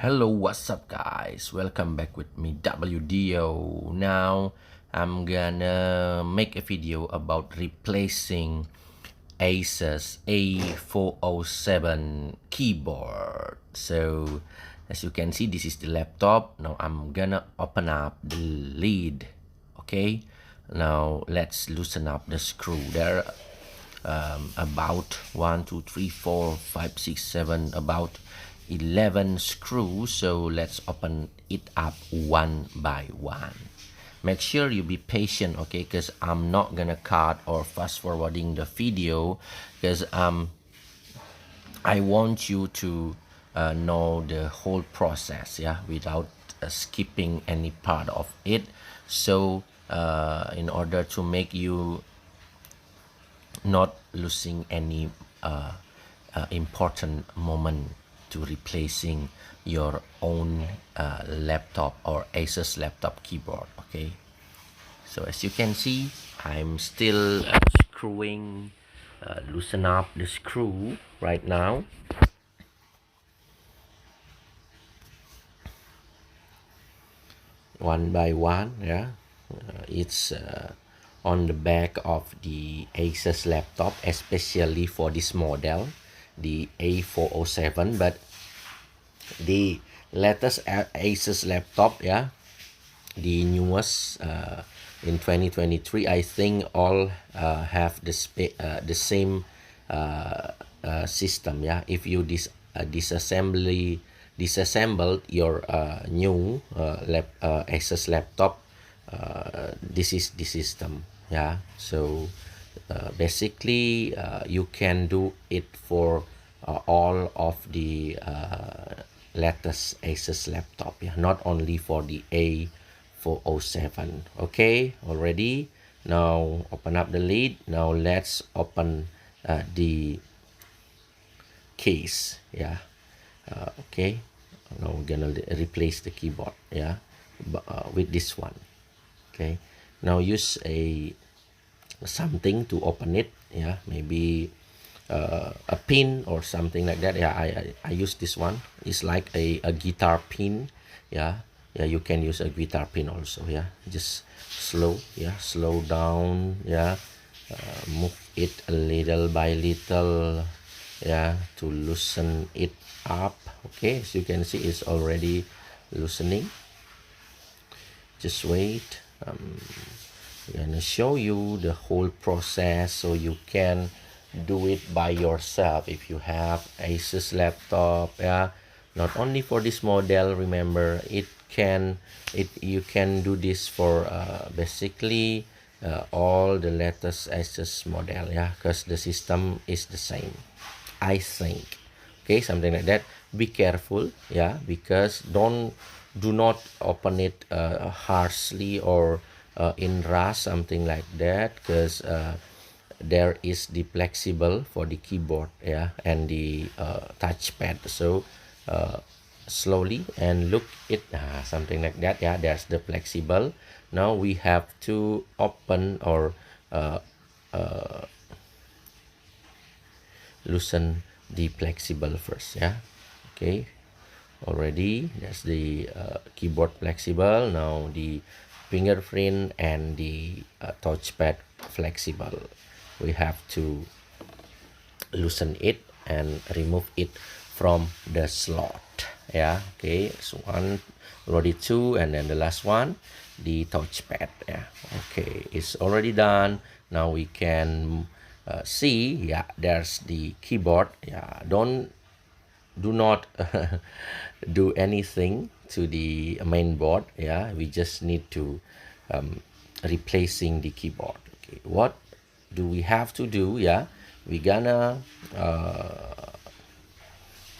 Hello, what's up guys? Welcome back with me WDO. Now I'm gonna make a video about replacing Asus A407 keyboard. So as you can see, this is the laptop. Now I'm gonna open up the lid. Okay, now let's loosen up the screw. There about 1 2 3 4 5 6 7 about 11 screws, so let's open it up one by one. Make sure you be patient, okay, because I'm not gonna cut or fast forwarding the video, because I want you to know the whole process, yeah, without skipping any part of it. So in order to make you not losing any important moment to replacing your own laptop or Asus laptop keyboard. Okay, so as you can see, I'm still screwing, loosen up the screw right now. One by one, yeah. It's on the back of the Asus laptop, especially for this model, the A407. But the latest Asus laptop, yeah, the newest in 2023, I think all have the same system, yeah. If you disassembled your new Asus laptop, this is the system, yeah. So basically you can do it for all of the latest Asus laptop, yeah, not only for the A407. Okay, already. Now open up the lid. Now let's open the case, yeah. Okay, now we're gonna replace the keyboard, yeah, with this one. Okay, now use something to open it, yeah, maybe a pin or something like that. Yeah, I use this one. It's like a guitar pin, yeah. Yeah, you can use a guitar pin also, yeah. Just slow down, yeah. Move it a little by little, yeah, to loosen it up. Okay, as you can see, it's already loosening. Just wait. I'm gonna show you the whole process so you can do it by yourself if you have Asus laptop, yeah. Not only for this model, remember, you can do this for basically all the latest Asus model, yeah, because the system is the same, I think. Okay, something like that. Be careful, yeah, because do not open it harshly or in rush, something like that, because there is the flexible for the keyboard, yeah, and the touchpad. So slowly and look it, something like that, yeah. There's the flexible. Now we have to open or loosen the flexible first, yeah. Okay, already that's the keyboard flexible. Now the fingerprint and the touchpad flexible, we have to loosen it and remove it from the slot, yeah. Okay, so one, already two, and then the last one, the touchpad, yeah. Okay, it's already done. Now we can see, yeah, there's the keyboard, yeah. Do not do anything to the main board, yeah. We just need to replacing the keyboard. Okay, what do we have to do? Yeah, we gonna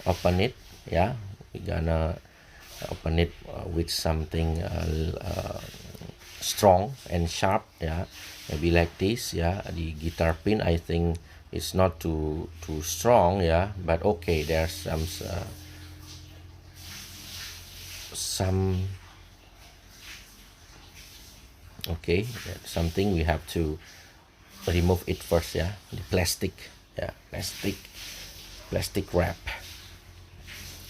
open it, yeah. We gonna open it with something strong and sharp, yeah, maybe like this, yeah. The guitar pin, I think it's not too strong, yeah, but okay, there's some okay, something we have to remove it first, yeah. The plastic, yeah, plastic wrap,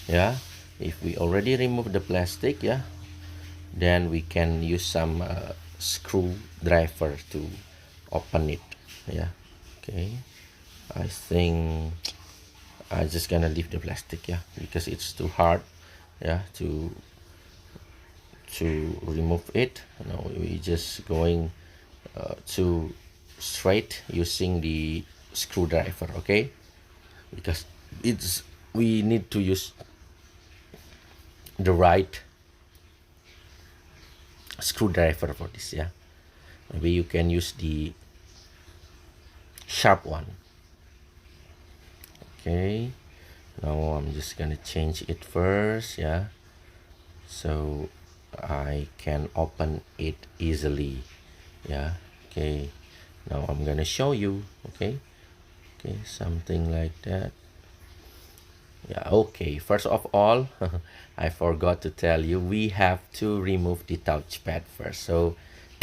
yeah. if we already remove the plastic, yeah, then we can use some screwdriver to open it. Yeah, okay. I think I'm just gonna leave the plastic, yeah, because it's too hard, yeah, to remove it. Now we just going to straight using the screwdriver, okay, because it's we need to use the right screwdriver for this, yeah. Maybe you can use the sharp one. Okay, now I'm just gonna change it first, yeah, so I can open it easily, yeah. Okay, now I'm gonna show you, okay, something like that. Yeah, okay, first of all, I forgot to tell you, we have to remove the touchpad first, so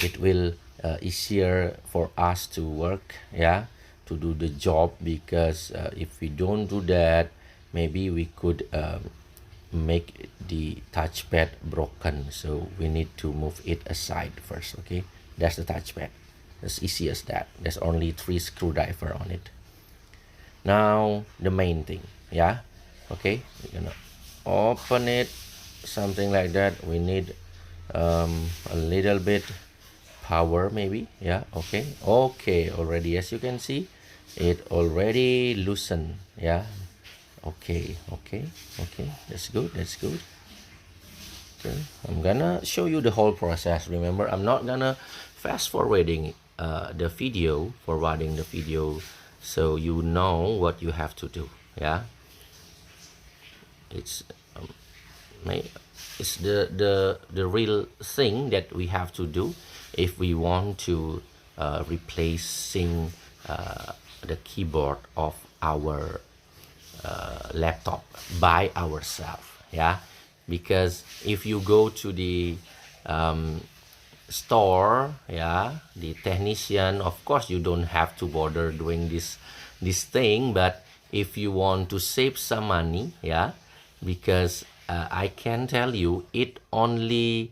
it will easier for us to work, yeah, to do the job, because if we don't do that, maybe we could make the touchpad broken, so we need to move it aside first, okay. That's the touchpad, as easy as that. There's only 3 screwdriver on it. Now the main thing, yeah, okay, we're gonna open it, something like that. We need a little bit power, maybe, yeah. Okay, already, as you can see, it already loosened, yeah. Okay, that's good, okay. I'm gonna show you the whole process. Remember, I'm not gonna fast forwarding the video, so you know what you have to do, yeah. It's it's the real thing that we have to do if we want to replacing the keyboard of our laptop by ourselves, yeah. Because if you go to the store, yeah, the technician, of course you don't have to bother doing this thing. But if you want to save some money, yeah, because I can tell you, it only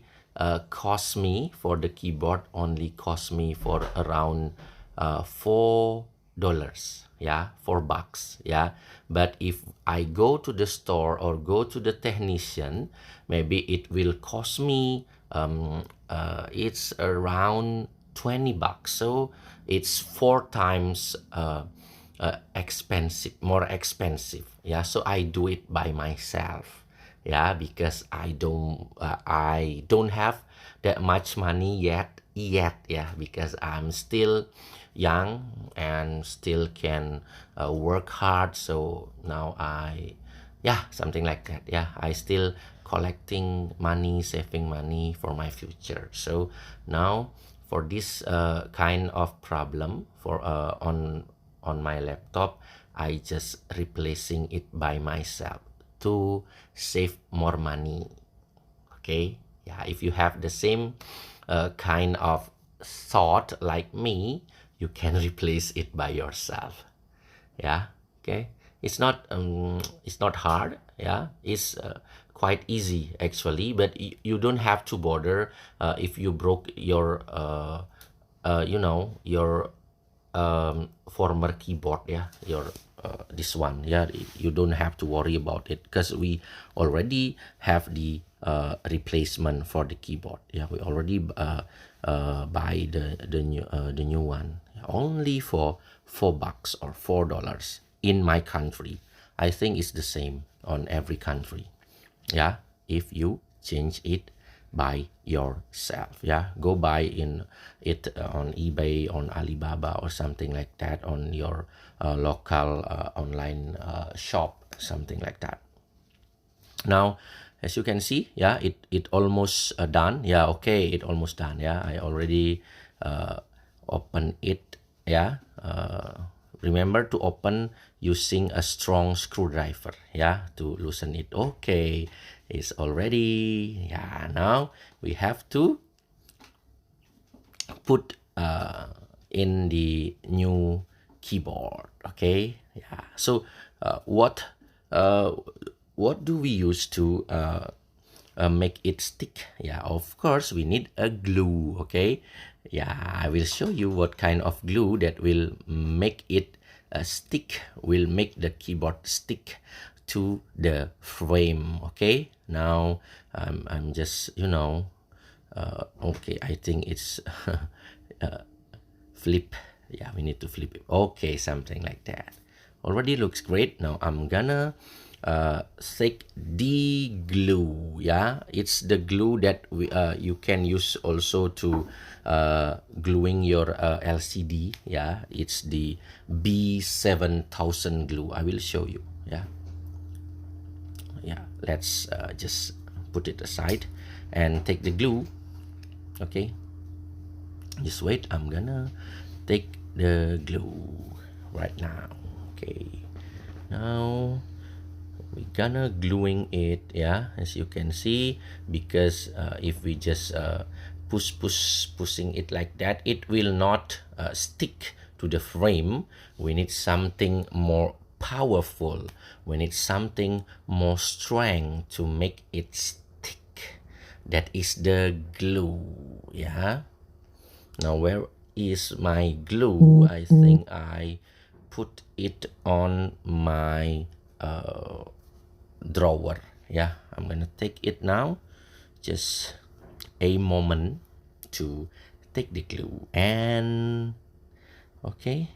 cost me for the keyboard, only cost me for around $4, yeah, $4, yeah. But if I go to the store or go to the technician, maybe it will cost me it's around $20, so it's 4 times more expensive, yeah. So I do it by myself, yeah, because I don't have that much money yet, yeah, because I'm still young and still can work hard. So now yeah, something like that, yeah, I still collecting money, saving money for my future. So now for this kind of problem for on my laptop, I just replacing it by myself to save more money, okay. Yeah, if you have the same kind of thought like me, you can replace it by yourself, yeah. Okay, it's not hard, yeah. It's quite easy actually, but you don't have to bother if you broke your you know, your former keyboard, yeah, your this one, yeah. You don't have to worry about it, because we already have the replacement for the keyboard, yeah. We already buy the new one, only for $4 or $4 in my country. I think it's the same on every country, yeah. If you change it by yourself, yeah, go buy in it on eBay, on Alibaba, or something like that, on your local online shop, something like that. Now, as you can see, yeah, it almost done, yeah. Okay, it almost done, yeah. I already open it, yeah. Remember to open using a strong screwdriver, yeah, to loosen it. Okay, it's already, yeah. Now we have to put in the new keyboard, okay, yeah. So what what do we use to make it stick? Yeah, of course we need a glue. Okay, yeah, I will show you what kind of glue that will make it stick, will make the keyboard stick to the frame. Okay, now I'm just okay, I think it's flip. Yeah, we need to flip it. Okay, something like that. Already looks great. Now I'm gonna take the glue. Yeah, it's the glue that you can use also to gluing your LCD. Yeah, it's the B7000 glue. I will show you. Yeah, yeah, let's just put it aside and take the glue. Okay, just wait, I'm gonna take the glue right now. Okay, now we're gonna gluing it. Yeah, as you can see, because if we just pushing it like that, it will not stick to the frame. We need something more powerful. We need something more strong to make it stick. That is the glue. Yeah, now where is my glue? I think I put it on my drawer. Yeah, I'm gonna take it now. Just a moment to take the glue. And okay,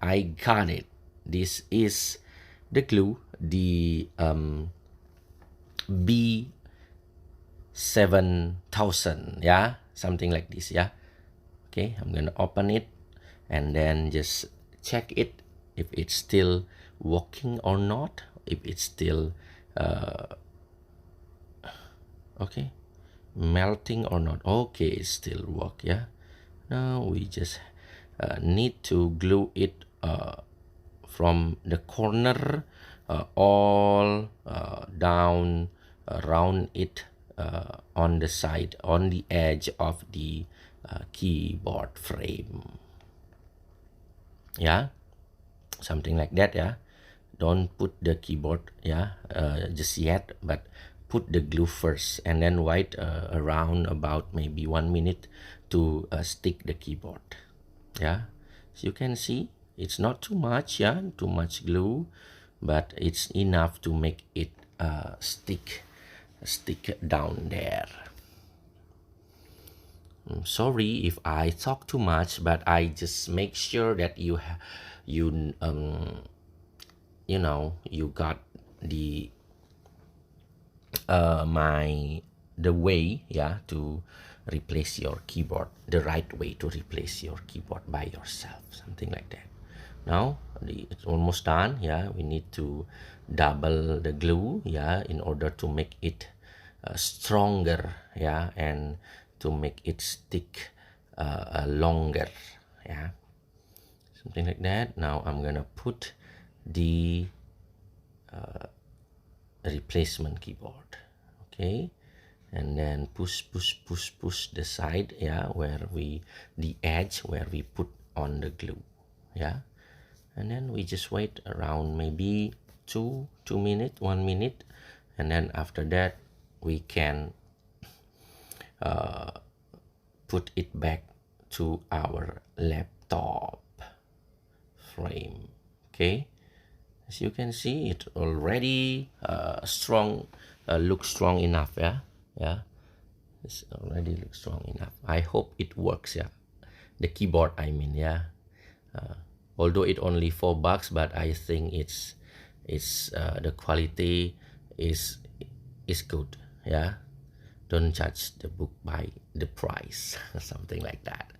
I got it. This is the glue, the B7000. Yeah, something like this. Yeah, okay, I'm gonna open it and then just check it if it's still working or not, if it's still okay, melting or not. Okay, it still work. Yeah, now we just need to glue it from the corner all down around it on the side, on the edge of the keyboard frame. Yeah, something like that. Yeah, don't put the keyboard just yet, but put the glue first and then wait around about maybe 1 minute to stick the keyboard. Yeah, so you can see it's not too much. Yeah, too much glue, but it's enough to make it stick down there. I'm sorry if I talk too much, but I just make sure that you got the the way, yeah, to replace your keyboard, the right way to replace your keyboard by yourself, something like that. Now it's almost done. Yeah, we need to double the glue, yeah, in order to make it stronger, yeah, and to make it stick longer. Yeah, something like that. Now I'm gonna put the replacement keyboard. Okay, and then push the side, yeah, where the edge where we put on the glue. Yeah, and then we just wait around maybe 2 minutes, 1 minute, and then after that we can put it back to our laptop frame. Okay, as you can see, it already strong, looks strong enough. Yeah, it's already looks strong enough. I hope it works. Yeah, the keyboard, I mean. Yeah, although it only $4, but I think it's the quality is good. Yeah, don't judge the book by the price. Something like that.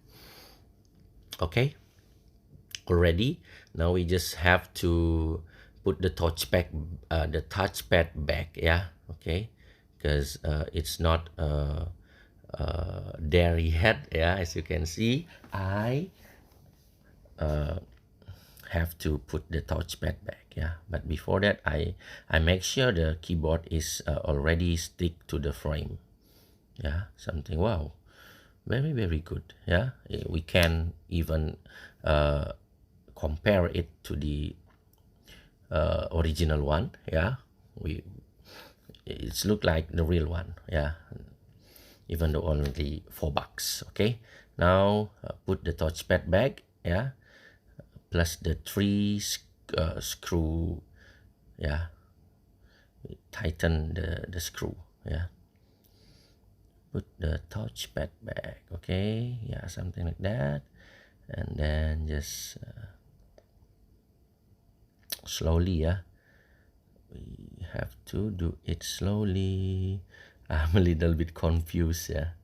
Okay, already. Now we just have to put the touchpad back. Yeah, okay, because it's not there yet. Yeah, as you can see, I have to put the touchpad back. Yeah, but before that, I make sure the keyboard is already stick to the frame. Yeah, something, wow, very good. Yeah, we can even compare it to the original one. Yeah, it's look like the real one, yeah, even though only $4. Okay, now put the touchpad back, yeah, plus the three screw, yeah, tighten the screw, yeah, put the touchpad back, okay, yeah, something like that, and then just slowly, yeah, we have to do it slowly. I'm a little bit confused, yeah.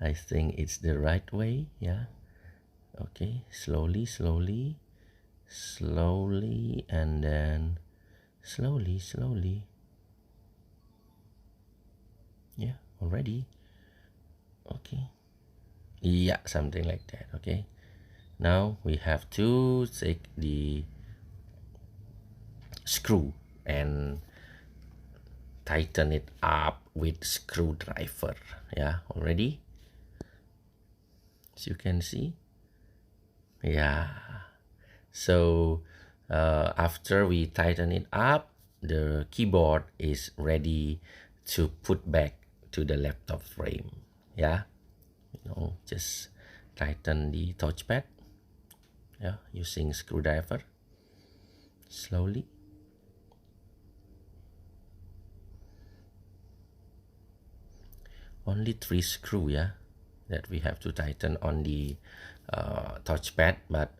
I think it's the right way, yeah. Okay, slowly, and then slowly, yeah, already. Okay, yeah, something like that. Okay, now we have to take the screw and tighten it up with screwdriver, yeah, already, as you can see, yeah. So after we tighten it up, the keyboard is ready to put back to the laptop frame, yeah. Just tighten the touchpad, yeah, using screwdriver slowly. Only 3 screw, yeah, that we have to tighten on the touchpad, but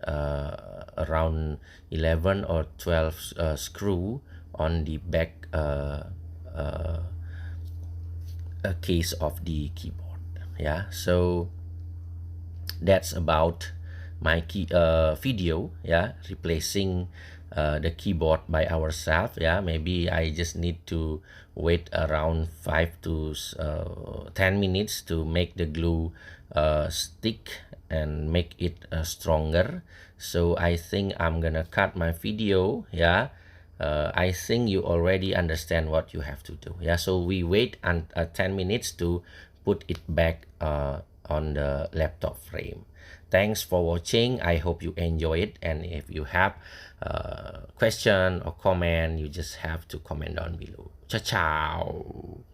around 11 or 12 screw on the back case of the keyboard, yeah. So that's about my video, yeah, replacing the keyboard by ourselves, yeah. Maybe I just need to wait around 5 to 10 minutes to make the glue stick and make it stronger. So I think I'm gonna cut my video, yeah. I think you already understand what you have to do, yeah. So we wait 10 minutes to put it back on the laptop frame. Thanks for watching. I hope you enjoy it, and if you have question or comment, you just have to comment down below. Ciao ciao.